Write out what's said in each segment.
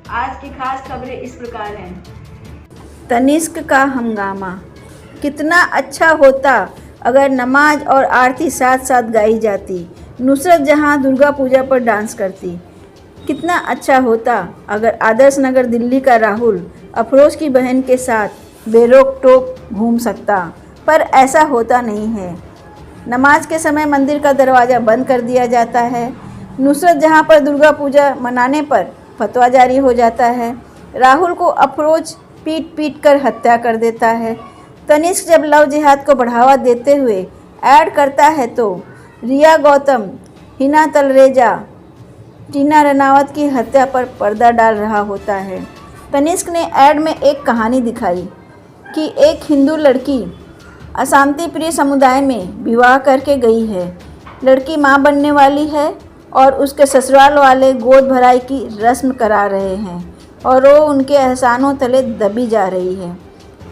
आज की खास खबरें इस प्रकार हैं। तनिष्क का हंगामा। कितना अच्छा होता अगर नमाज और आरती साथ साथ गाई जाती। नुसरत जहां दुर्गा पूजा पर डांस करती। कितना अच्छा होता अगर आदर्श नगर दिल्ली का राहुल अफरोज की बहन के साथ बेरोक टोक घूम सकता, पर ऐसा होता नहीं है। नमाज के समय मंदिर का दरवाज़ा बंद कर दिया जाता है। नुसरत जहां पर दुर्गा पूजा मनाने पर फतवा जारी हो जाता है। राहुल को अफरोज पीट पीट कर हत्या कर देता है। तनिष्क जब लव जिहाद को बढ़ावा देते हुए ऐड करता है तो रिया गौतम, हिना तलरेजा, टीना रनावत की हत्या पर पर्दा डाल रहा होता है। तनिष्क ने ऐड में एक कहानी दिखाई कि एक हिंदू लड़की अशांति प्रिय समुदाय में विवाह करके गई है। लड़की मां बनने वाली है और उसके ससुराल वाले गोद भराई की रस्म करा रहे हैं और वो उनके एहसानों तले दबी जा रही है।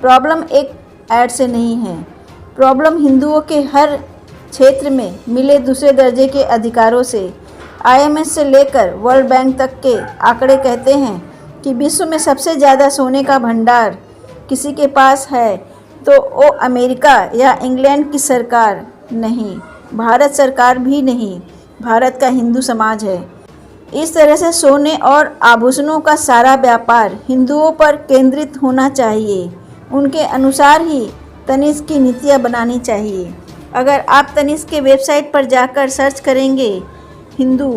प्रॉब्लम एक ऐड से नहीं है, प्रॉब्लम हिंदुओं के हर क्षेत्र में मिले दूसरे दर्जे के अधिकारों से। IMF से लेकर वर्ल्ड बैंक तक के आंकड़े कहते हैं कि विश्व में सबसे ज़्यादा सोने का भंडार किसी के पास है तो वो अमेरिका या इंग्लैंड की सरकार नहीं, भारत सरकार भी नहीं, भारत का हिंदू समाज है। इस तरह से सोने और आभूषणों का सारा व्यापार हिंदुओं पर केंद्रित होना चाहिए। उनके अनुसार ही तनिष्क की नीतियाँ बनानी चाहिए। अगर आप तनिष्क के वेबसाइट पर जाकर सर्च करेंगे हिंदू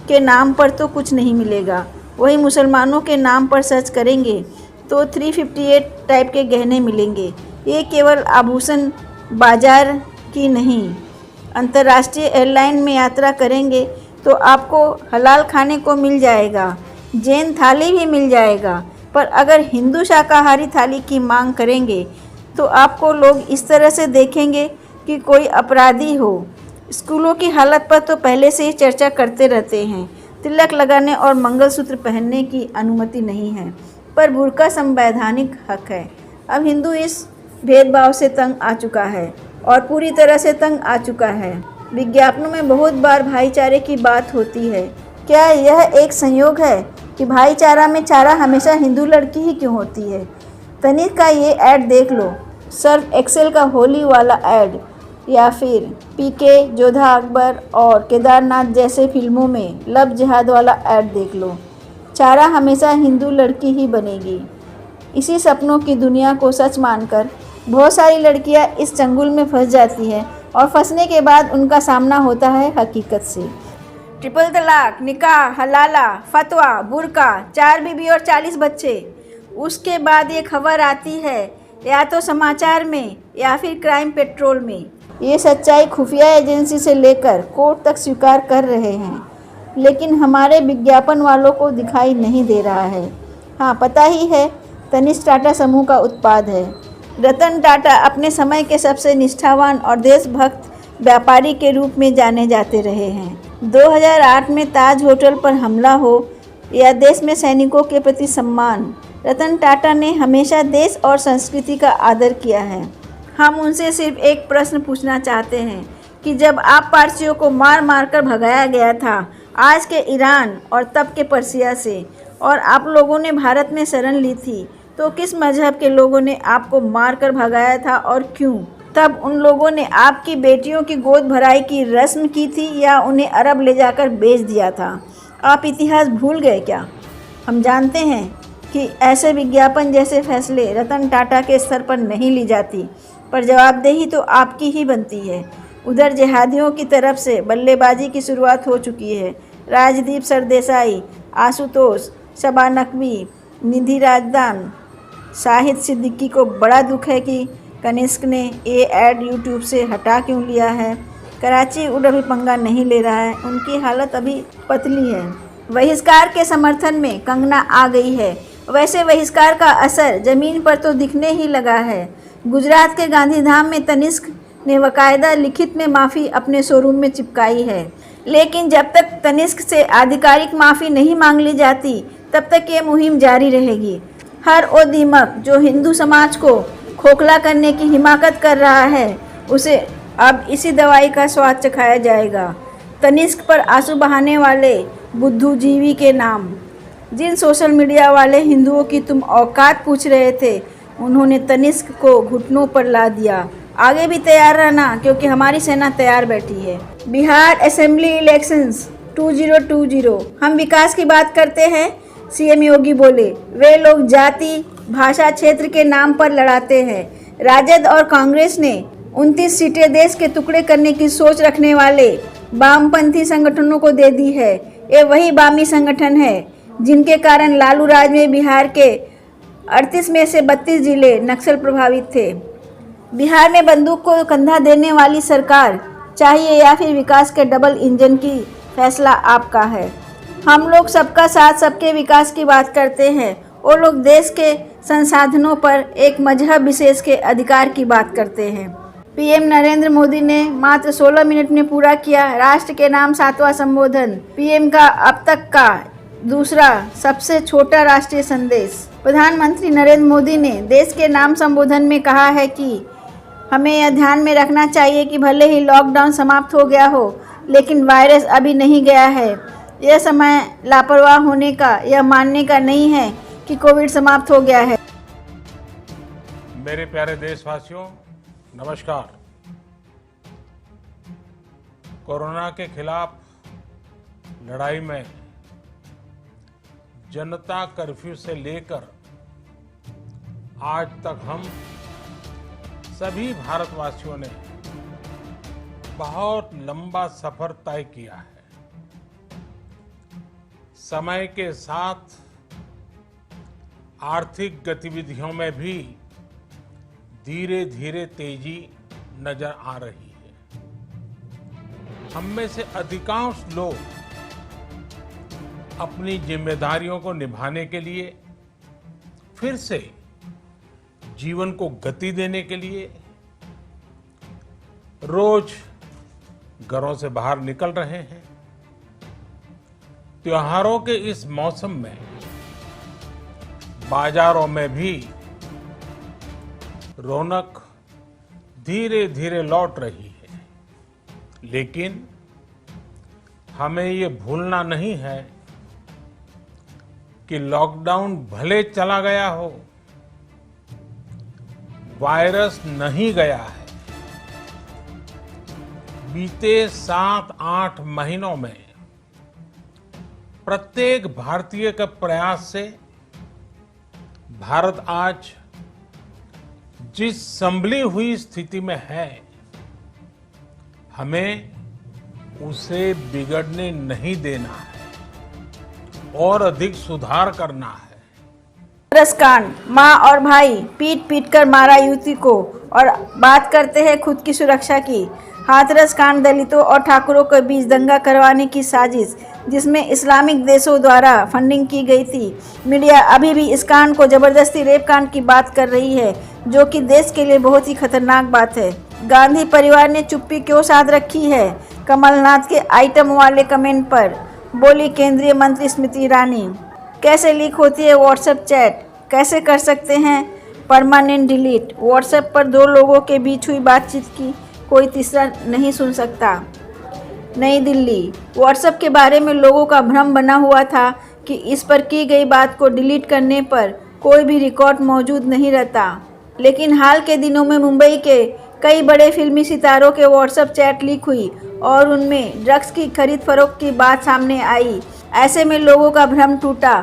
के नाम पर तो कुछ नहीं मिलेगा, वहीं मुसलमानों के नाम पर सर्च करेंगे तो 358 टाइप के गहने मिलेंगे। ये केवल आभूषण बाजार की नहीं, अंतर्राष्ट्रीय एयरलाइन में यात्रा करेंगे तो आपको हलाल खाने को मिल जाएगा, जैन थाली भी मिल जाएगा, पर अगर हिंदू शाकाहारी थाली की मांग करेंगे तो आपको लोग इस तरह से देखेंगे कि कोई अपराधी हो। स्कूलों की हालत पर तो पहले से ही चर्चा करते रहते हैं। तिलक लगाने और मंगलसूत्र पहनने की अनुमति नहीं है, पर बुर्का संवैधानिक हक है। अब हिंदू इस भेदभाव से तंग आ चुका है और पूरी तरह से तंग आ चुका है। विज्ञापनों में बहुत बार भाईचारे की बात होती है। क्या यह एक संयोग है कि भाईचारा में चारा हमेशा हिंदू लड़की ही क्यों होती है? तनिष्क का ये ऐड देख लो, सर्फ एक्सेल का होली वाला ऐड, या फिर PK, जोधा अकबर और केदारनाथ जैसे फिल्मों में लव जिहाद वाला ऐड देख लो। चारा हमेशा हिंदू लड़की ही बनेगी। इसी सपनों की दुनिया को सच मानकर बहुत सारी लड़कियां इस चंगुल में फंस जाती हैं और फंसने के बाद उनका सामना होता है हकीकत से। ट्रिपल तलाक, निकाह, हलाला, फतवा, बुर्का, 4 बीवी और 40 बच्चे। उसके बाद ये खबर आती है या तो समाचार में या फिर क्राइम पेट्रोल में। ये सच्चाई खुफिया एजेंसी से लेकर कोर्ट तक स्वीकार कर रहे हैं, लेकिन हमारे विज्ञापन वालों को दिखाई नहीं दे रहा है। हाँ, पता ही है तनिष्क टाटा समूह का उत्पाद है। रतन टाटा अपने समय के सबसे निष्ठावान और देशभक्त व्यापारी के रूप में जाने जाते रहे हैं। 2008 में ताज होटल पर हमला हो या देश में सैनिकों के प्रति सम्मान, रतन टाटा ने हमेशा देश और संस्कृति का आदर किया है। हम उनसे सिर्फ एक प्रश्न पूछना चाहते हैं कि जब आप पारसियों को मार मार कर भगाया गया था, आज के ईरान और तब के पर्सिया से, और आप लोगों ने भारत में शरण ली थी, तो किस मजहब के लोगों ने आपको मार कर भगाया था और क्यों? तब उन लोगों ने आपकी बेटियों की गोद भराई की रस्म की थी या उन्हें अरब ले जाकर बेच दिया था? आप इतिहास भूल गए क्या? हम जानते हैं कि ऐसे विज्ञापन जैसे फैसले रतन टाटा के स्तर पर नहीं ली जाती, पर जवाबदेही तो आपकी ही बनती है। उधर जिहादियों की तरफ से बल्लेबाजी की शुरुआत हो चुकी है। राजदीप सरदेसाई, आशुतोष, शबा नकवी, निधि राजदान, शाहिद सिद्दीकी को बड़ा दुख है कि तनिष्क ने ये ऐड यूट्यूब से हटा क्यों लिया है। कराची उड़ल पंगा नहीं ले रहा है, उनकी हालत अभी पतली है। बहिष्कार के समर्थन में कंगना आ गई है। वैसे बहिष्कार का असर ज़मीन पर तो दिखने ही लगा है। गुजरात के गांधीधाम में तनिष्क ने बाकायदा लिखित में माफ़ी अपने शोरूम में चिपकाई है, लेकिन जब तक तनिष्क से आधिकारिक माफ़ी नहीं मांग ली जाती तब तक ये मुहिम जारी रहेगी। हर वो दीमक जो हिंदू समाज को खोखला करने की हिमाकत कर रहा है, उसे अब इसी दवाई का स्वाद चखाया जाएगा। तनिष्क पर आंसू बहाने वाले बुद्धूजीवी के नाम जिन सोशल मीडिया वाले हिंदुओं की तुम औकात पूछ रहे थे, उन्होंने तनिष्क को घुटनों पर ला दिया। आगे भी तैयार रहना, क्योंकि हमारी सेना तैयार बैठी है। बिहार असेंबली इलेक्शंस 2020, हम विकास की बात करते हैं, सीएम योगी बोले। वे लोग जाति, भाषा, क्षेत्र के नाम पर लड़ाते हैं। राजद और कांग्रेस ने 29 सीटें देश के टुकड़े करने की सोच रखने वाले वामपंथी संगठनों को दे दी है। ये वही वामी संगठन है जिनके कारण लालू राज में बिहार के 38 में से 32 जिले नक्सल प्रभावित थे। बिहार में बंदूक को कंधा देने वाली सरकार चाहिए या फिर विकास के डबल इंजन की, फैसला आपका है। हम लोग सबका साथ, सबके विकास की बात करते हैं। वो लोग देश के संसाधनों पर एक मजहब विशेष के अधिकार की बात करते हैं। पीएम नरेंद्र मोदी ने मात्र 16 मिनट में पूरा किया राष्ट्र के नाम 7वां संबोधन। पीएम का अब तक का दूसरा सबसे छोटा राष्ट्रीय संदेश। प्रधानमंत्री नरेंद्र मोदी ने देश के नाम संबोधन में कहा है कि हमें यह ध्यान में रखना चाहिए कि भले ही लॉकडाउन समाप्त हो गया हो, लेकिन वायरस अभी नहीं गया है। यह समय लापरवाह होने का, यह मानने का नहीं है कि कोविड समाप्त हो गया है। मेरे प्यारे देशवासियों, नमस्कार। कोरोना के खिलाफ लड़ाई में जनता कर्फ्यू से लेकर आज तक हम सभी भारतवासियों ने बहुत लंबा सफर तय किया है। समय के साथ आर्थिक गतिविधियों में भी धीरे धीरे तेजी नजर आ रही है। हम में से अधिकांश लोग अपनी जिम्मेदारियों को निभाने के लिए, फिर से जीवन को गति देने के लिए रोज घरों से बाहर निकल रहे हैं। त्योहारों के इस मौसम में बाजारों में भी रौनक धीरे धीरे लौट रही है, लेकिन हमें ये भूलना नहीं है कि लॉकडाउन भले चला गया हो, वायरस नहीं गया है। बीते 7-8 महीनों में प्रत्येक भारतीय के प्रयास से भारत आज जिस संभली हुई स्थिति में है, हमें उसे बिगड़ने नहीं देना है और अधिक सुधार करना है। हाथरस कांड, मां और भाई पीट पीट कर मारा युवती को। और बात करते हैं खुद की सुरक्षा की। हाथरस कांड दलितों और ठाकुरों के बीच दंगा करवाने की साजिश, जिसमें इस्लामिक देशों द्वारा फंडिंग की गई थी। मीडिया अभी भी इस कांड को जबरदस्ती रेप कांड की बात कर रही है, जो कि देश के लिए बहुत ही खतरनाक बात है। गांधी परिवार ने चुप्पी क्यों साध रखी है? कमलनाथ के आइटम वाले कमेंट पर बोली केंद्रीय मंत्री स्मृति ईरानी। कैसे लीक होती है व्हाट्सएप चैट? कैसे कर सकते हैं परमानेंट डिलीट? व्हाट्सएप पर 2 लोगों के बीच हुई बातचीत की कोई तीसरा नहीं सुन सकता। नई दिल्ली, व्हाट्सएप के बारे में लोगों का भ्रम बना हुआ था कि इस पर की गई बात को डिलीट करने पर कोई भी रिकॉर्ड मौजूद नहीं रहता, लेकिन हाल के दिनों में मुंबई के कई बड़े फिल्मी सितारों के व्हाट्सएप चैट लीक हुई और उनमें ड्रग्स की खरीद फरोख्त की बात सामने आई। ऐसे में लोगों का भ्रम टूटा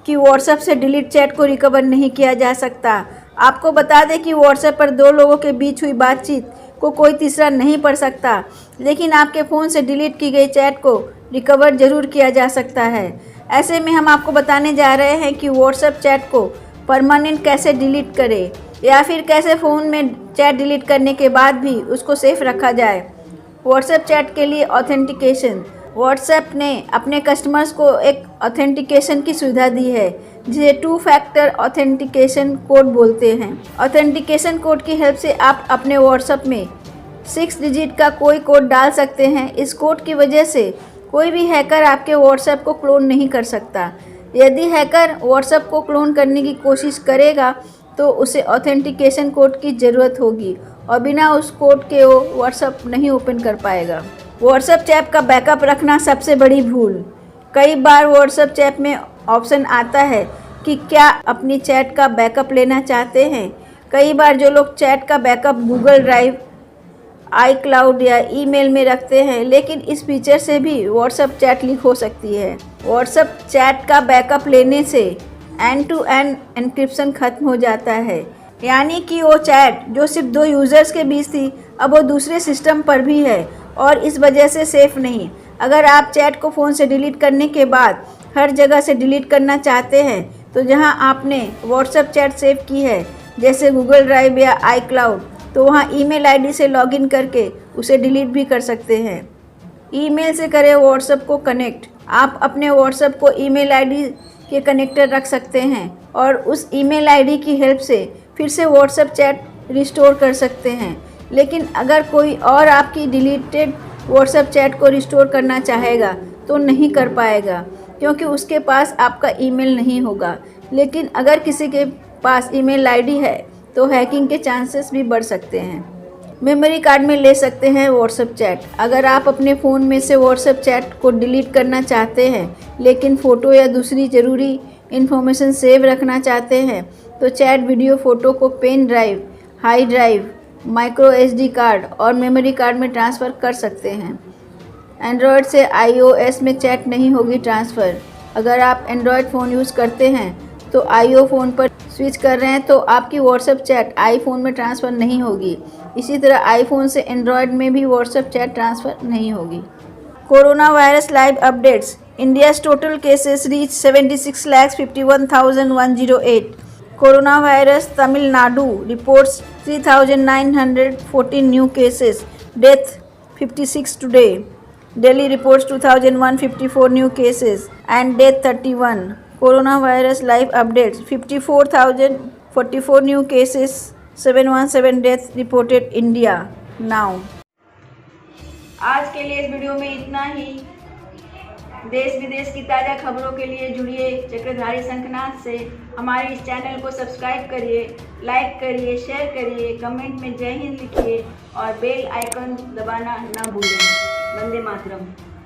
कि व्हाट्सएप से डिलीट चैट को रिकवर नहीं किया जा सकता। आपको बता दें कि व्हाट्सएप पर 2 लोगों के बीच हुई बातचीत को कोई तीसरा नहीं पढ़ सकता, लेकिन आपके फ़ोन से डिलीट की गई चैट को रिकवर जरूर किया जा सकता है। ऐसे में हम आपको बताने जा रहे हैं कि व्हाट्सएप चैट को परमानेंट कैसे डिलीट करें, या फिर कैसे फ़ोन में चैट डिलीट करने के बाद भी उसको सेफ रखा जाए। व्हाट्सएप चैट के लिए ऑथेंटिकेशन। व्हाट्सएप ने अपने कस्टमर्स को एक ऑथेंटिकेशन की सुविधा दी है, जिसे 2 फैक्टर ऑथेंटिकेशन कोड बोलते हैं। ऑथेंटिकेशन कोड की हेल्प से आप अपने व्हाट्सएप में 6 डिजिट का कोई कोड डाल सकते हैं। इस कोड की वजह से कोई भी हैकर आपके व्हाट्सएप को क्लोन नहीं कर सकता। यदि हैकर व्हाट्सएप को क्लोन करने की कोशिश करेगा तो उसे ऑथेंटिकेशन कोड की ज़रूरत होगी और बिना उस कोड के वो व्हाट्सएप नहीं ओपन कर पाएगा। व्हाट्सएप चैट का बैकअप रखना सबसे बड़ी भूल। कई बार व्हाट्सएप चैट में ऑप्शन आता है कि क्या अपनी चैट का बैकअप लेना चाहते हैं। कई बार जो लोग चैट का बैकअप गूगल ड्राइव, iCloud या ईमेल में रखते हैं, लेकिन इस फीचर से भी व्हाट्सएप चैट लीक हो सकती है। व्हाट्सएप चैट का बैकअप लेने से एंड टू एंड एन्क्रिप्शन खत्म हो जाता है, यानी कि वो चैट जो सिर्फ 2 यूज़र्स के बीच थी अब वो दूसरे सिस्टम पर भी है और इस वजह से सेफ़ नहीं। अगर आप चैट को फ़ोन से डिलीट करने के बाद हर जगह से डिलीट करना चाहते हैं तो जहां आपने व्हाट्सएप चैट सेव की है जैसे गूगल ड्राइव या iCloud, तो वहां ईमेल आईडी से लॉगिन करके उसे डिलीट भी कर सकते हैं। ईमेल से करें व्हाट्सएप को कनेक्ट। आप अपने व्हाट्सएप को ईमेल आईडी के कनेक्टर रख सकते हैं और उस ईमेल आईडी की हेल्प से फिर से व्हाट्सएप चैट रिस्टोर कर सकते हैं। लेकिन अगर कोई और आपकी डिलीटेड व्हाट्सएप चैट को रिस्टोर करना चाहेगा तो नहीं कर पाएगा, क्योंकि उसके पास आपका ईमेल नहीं होगा। लेकिन अगर किसी के पास ईमेल आईडी है तो हैकिंग के चांसेस भी बढ़ सकते हैं। मेमोरी कार्ड में ले सकते हैं व्हाट्सएप चैट। अगर आप अपने फ़ोन में से व्हाट्सएप चैट को डिलीट करना चाहते हैं लेकिन फ़ोटो या दूसरी ज़रूरी इन्फॉर्मेशन सेव रखना चाहते हैं तो चैट वीडियो फ़ोटो को पेन ड्राइव, हाई ड्राइव, माइक्रो SD कार्ड और मेमोरी कार्ड में ट्रांसफ़र कर सकते हैं। एंड्रॉयड से iOS में चैट नहीं होगी ट्रांसफ़र। अगर आप एंड्रॉयड फ़ोन यूज़ करते हैं तो iO फ़ोन पर स्विच कर रहे हैं तो आपकी व्हाट्सएप चैट iPhone में ट्रांसफ़र नहीं होगी। इसी तरह iPhone से एंड्रॉयड में भी व्हाट्सएप चैट ट्रांसफ़र नहीं होगी। Corona virus live updates. India's total cases reach 76,51,108। Corona virus Tamil Nadu reports 3,914 new cases, death 56 today. Delhi reports 2,154 new cases and death 31. Coronavirus live updates 54,044 new cases, 717 deaths reported India now. आज के लिए इस video में इतना ही। देश विदेश की ताज़ा खबरों के लिए जुड़िए चक्रधारी शंखनाद से। हमारे इस चैनल को सब्सक्राइब करिए, लाइक करिए, शेयर करिए, कमेंट में जय हिंद लिखिए और बेल आइकन दबाना ना भूलें। वंदे मातरम।